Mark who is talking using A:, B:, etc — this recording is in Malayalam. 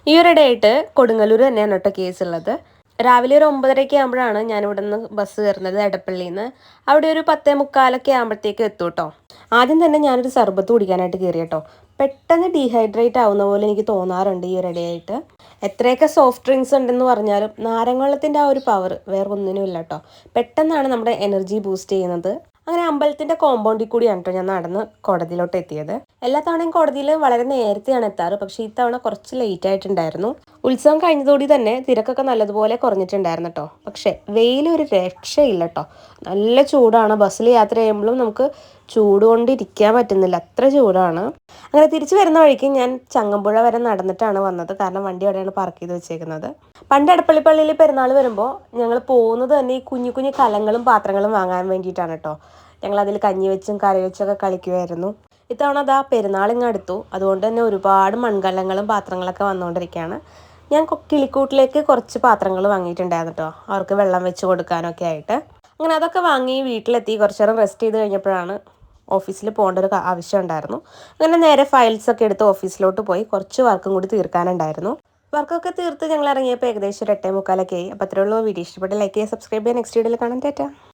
A: ഈ ഒരു ഇടയായിട്ട് കൊടുങ്ങല്ലൂർ തന്നെയാണ് കേട്ടോ കേസുള്ളത്. രാവിലെ ഒരു 9:30 ആകുമ്പോഴാണ് ഞാൻ ഇവിടെ നിന്ന് ബസ് കയറുന്നത് എടപ്പള്ളിയിൽ നിന്ന്. അവിടെ ഒരു 10:45 ആകുമ്പോഴത്തേക്ക് എത്തും കേട്ടോ. ആദ്യം തന്നെ ഞാനൊരു സർബത്ത് കുടിക്കാനായിട്ട് കയറി കേട്ടോ. പെട്ടെന്ന് ഡീഹൈഡ്രേറ്റ് ആവുന്ന പോലെ എനിക്ക് തോന്നാറുണ്ട് ഈ ഒരു ഇടയായിട്ട്. എത്രയൊക്കെ സോഫ്റ്റ് ഡ്രിങ്ക്സ് ഉണ്ടെന്ന് പറഞ്ഞാലും നാരങ്ങവെള്ളത്തിൻ്റെ ആ ഒരു പവർ വേറെ ഒന്നിനും ഇല്ല കേട്ടോ. പെട്ടെന്നാണ് നമ്മുടെ എനർജി ബൂസ്റ്റ് ചെയ്യുന്നത്. അങ്ങനെ അമ്പലത്തിൻ്റെ കോമ്പൗണ്ടിൽ കൂടിയാണ് കേട്ടോ ഞാൻ നടന്ന് കോടതിയിലോട്ട് എത്തിയത്. എല്ലാ തവണയും കോടതിയിൽ വളരെ നേരത്തെയാണ് എത്താറ്, പക്ഷേ ഇത്തവണ കുറച്ച് ലേറ്റ് ആയിട്ടുണ്ടായിരുന്നു. ഉത്സവം കഴിഞ്ഞതോടെ തന്നെ തിരക്കൊക്കെ നല്ലതുപോലെ കുറഞ്ഞിട്ടുണ്ടായിരുന്നു കേട്ടോ. പക്ഷേ വെയിലൊരു രക്ഷയില്ല കേട്ടോ. നല്ല ചൂടാണ്. ബസ്സിൽ യാത്ര ചെയ്യുമ്പോഴും നമുക്ക് ചൂട് കൊണ്ടിരിക്കാൻ പറ്റുന്നില്ല, അത്ര ചൂടാണ്. അങ്ങനെ തിരിച്ചു വരുന്ന വഴിക്ക് ഞാൻ ചങ്ങമ്പുഴ വരെ നടന്നിട്ടാണ് വന്നത്, കാരണം വണ്ടി അവിടെയാണ് പാർക്ക് ചെയ്ത് വെച്ചേക്കുന്നത്. പണ്ട് എടപ്പള്ളി പള്ളിയിൽ പെരുന്നാൾ വരുമ്പോൾ ഞങ്ങൾ പോകുന്നത് തന്നെ ഈ കുഞ്ഞു കുഞ്ഞു കലങ്ങളും പാത്രങ്ങളും വാങ്ങാൻ വേണ്ടിയിട്ടാണ് കേട്ടോ. ഞങ്ങൾ അതിൽ കഞ്ഞി വെച്ചും കറി വെച്ചൊക്കെ കളിക്കുമായിരുന്നു. ഇത്തവണ അതാ പെരുന്നാൾ ഇങ്ങ് അടുത്തു, അതുകൊണ്ട് തന്നെ ഒരുപാട് മൺകലങ്ങളും പാത്രങ്ങളൊക്കെ വന്നുകൊണ്ടിരിക്കുകയാണ്. ഞാൻ കിളിക്കൂട്ടിലേക്ക് കുറച്ച് പാത്രങ്ങൾ വാങ്ങിയിട്ടുണ്ടായിരുന്നു കേട്ടോ, അവർക്ക് വെള്ളം വെച്ച് കൊടുക്കാനൊക്കെ ആയിട്ട്. അങ്ങനെ അതൊക്കെ വാങ്ങി വീട്ടിലെത്തി കുറച്ച് നേരം റെസ്റ്റ് ചെയ്ത് കഴിഞ്ഞപ്പോഴാണ് ഓഫീസിൽ പോകേണ്ട ഒരു ആവശ്യം ഉണ്ടായിരുന്നു. അങ്ങനെ നേരെ ഫയൽസൊക്കെ എടുത്ത് ഓഫീസിലോട്ട് പോയി കുറച്ച് വർക്കും കൂടി തീർക്കാനുണ്ടായിരുന്നു. വർക്കൊക്കെ തീർത്ത് ഞങ്ങൾ ഇറങ്ങിയപ്പോൾ ഏകദേശം ഒരു 8:45 ആയി. അപ്പോൾ അത്രയുള്ള വീഡിയോ ഇഷ്ടപ്പെട്ട ലൈക്ക് ചെയ്യുക, സബ്സ്ക്രൈബ് ചെയ്യുക. നെക്സ്റ്റ് വീഡിയോയിൽ കാണാൻ. ടാറ്റാ.